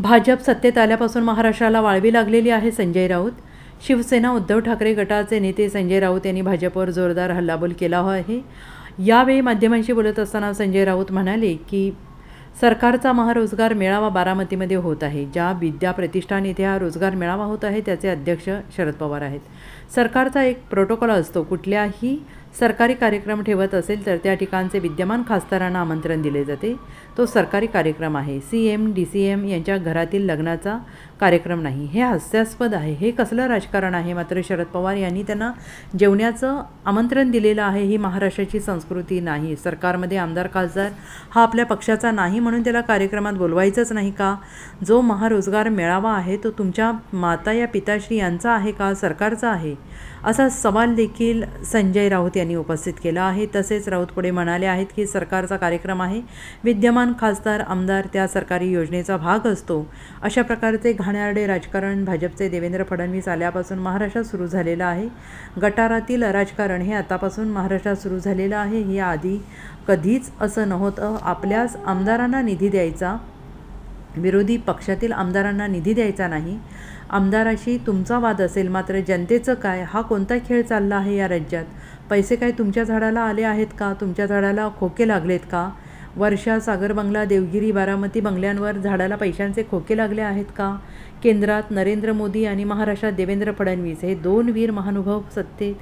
भाजप सत्तेत आल्यापासून महाराष्ट्राला वाळवी लागलेली आहे. संजय राऊत, शिवसेना उद्धव ठाकरे गटाचे नेते संजय राऊत यांनी भाजपवर जोरदार हल्लाबोल केला आहे. यावेळी माध्यमांशी बोलत असताना संजय राऊत म्हणाले की सरकारचा महारोजगार मेळावा बारामतीमध्ये होत आहे. ज्या विद्या प्रतिष्ठान येथे हा रोजगार मेळावा होत आहे त्याचे अध्यक्ष शरद पवार आहेत. सरकारचा एक प्रोटोकॉल असतो, कुठल्याही सरकारी कार्यक्रम ठेवत असेल तर त्या ठिकाणचे विद्यमान खासदारांना आमंत्रण दिले जाते. तो सरकारी कार्यक्रम आहे, CM DCM यांच्या घरातील लग्नाचा कार्यक्रम नाही. हे हास्यास्पद आहे. हे कसलं राजकारण आहे? मात्र शरद पवार यांनी त्यांना जेवण्याचं आमंत्रण दिलेलं आहे. ही महाराष्ट्राची संस्कृती नाही. सरकारमध्ये आमदार खासदार हा आपल्या पक्षाचा नाही म्हणून त्याला कार्यक्रमात बोलवायचंच नाही का? जो महारोजगार मेळावा आहे तो तुमच्या माता या पिताश्री यांचा आहे का, सरकारचा आहे? असा सवाल देखील संजय राऊत यांनी उपस्थित केला आहे. तसेच राऊत पुढे म्हणाले आहेत की सरकारचा कार्यक्रम आहे, विद्यमान खासदार आमदार त्या सरकारी योजनेचा भाग असतो. अशा प्रकारचे घाणेरडे राजकारण भाजपचे देवेंद्र फडणवीस आल्यापासून महाराष्ट्रात सुरू झालेलं आहे. गटारातील राजकारण हे आतापासून महाराष्ट्रात सुरू झालेलं आहे. हे आधी कधीच असं नव्हतं. आपल्याच आमदारांना निधी द्यायचा, विरोधी पक्षातील आमदारांना निधी द्यायचा नाही. आमदाराशी तुमचा वाद असेल, मात्र जनतेचं काय? हा कोणता खेळ चालला आहे या राज्यात? पैसे काय तुमच्या झाडाला आले आहेत का? तुमच्या झाडाला खोके लागलेत का? वर्षा, सागर बंगला, देवगिरी, बारामती बंगल्यांवर झाडाला पैशांचे खोके लागले आहेत का? केंद्रात नरेंद्र मोदी आणि महाराष्ट्रात देवेंद्र फडणवीस हे दोन वीर महानुभाव सत्तेत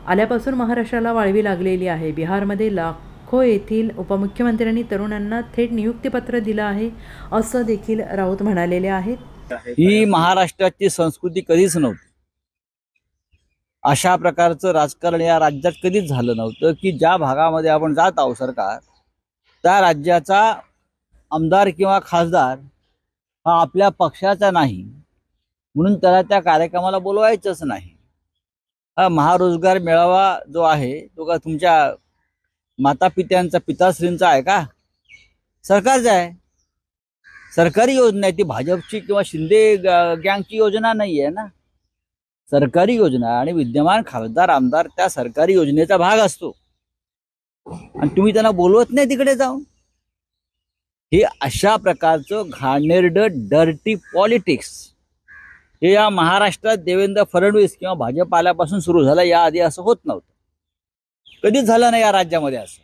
आल्यापासून महाराष्ट्राला वाळवी लागलेली आहे. बिहारमध्ये लाखो येथील उपमुख्यमंत्र्यांनी तरुणांना थेट नियुक्तीपत्र दिलं आहे, असं देखील राऊत म्हणालेले आहेत. ही महाराष्ट्राची संस्कृती कधीच नव्हती. अशा प्रकारचं राजकारण या राज्यात कधीच झालं नव्हतं की ज्या भागामध्ये आपण जात आहोत सरकार, त्या राज्याचा आमदार किंवा खासदार हा आपल्या पक्षाचा नाही म्हणून त्याला त्या कार्यक्रमाला बोलवायचंच नाही. हा महारोजगार मेळावा जो आहे तो का तुमच्या मातापित्यांचा, पिताश्रींचा आहे का? सरकारचा आहे. सरकारी योजना आहे ती, भाजपची किंवा शिंदे गँगची योजना नाही आहे ना. सरकारी योजना आणि विद्यमान खासदार आमदार त्या सरकारी योजनेचा भाग असतो आणि तुम्ही त्यांना बोलवत नाही तिकडे जाऊन. हे अशा प्रकारचं घाणेरडं डर्टी पॉलिटिक्स हे या महाराष्ट्रात देवेंद्र फडणवीस किंवा भाजप आल्यापासून सुरू झालं. याआधी असं होत नव्हतं, कधीच झालं नाही या राज्यामध्ये असं.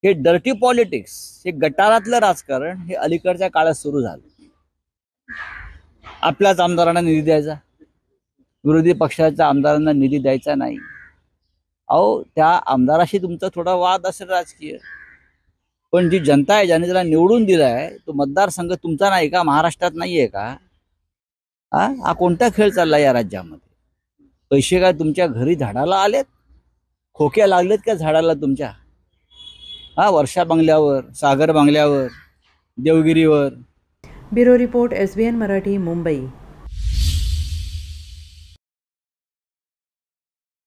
हे डर्टी पॉलिटिक्स, हे गटारातलं राजकारण हे अलीकडच्या काळात सुरू झालं. आपल्याच आमदारांना निधी द्यायचा, विरोधी पक्षाच्या आमदारांना निधी द्यायचा नाही. अहो, त्या आमदाराशी तुमचा थोडा वाद असेल राजकीय, पण जी जनता आहे ज्याने त्याला निवडून दिला आहे तो मतदारसंघ तुमचा नाही का? महाराष्ट्रात नाही आहे का? हा कोणता खेळ चालला या राज्यामध्ये? पैसे काय तुमच्या घरी झाडाला आलेत? खोके लागलेत का झाडाला तुमच्या? वर्षा बंगल्यावर, सागर बंगल्यावर, देवगिरीवर. Bureau report, SBN Marathi, Mumbai.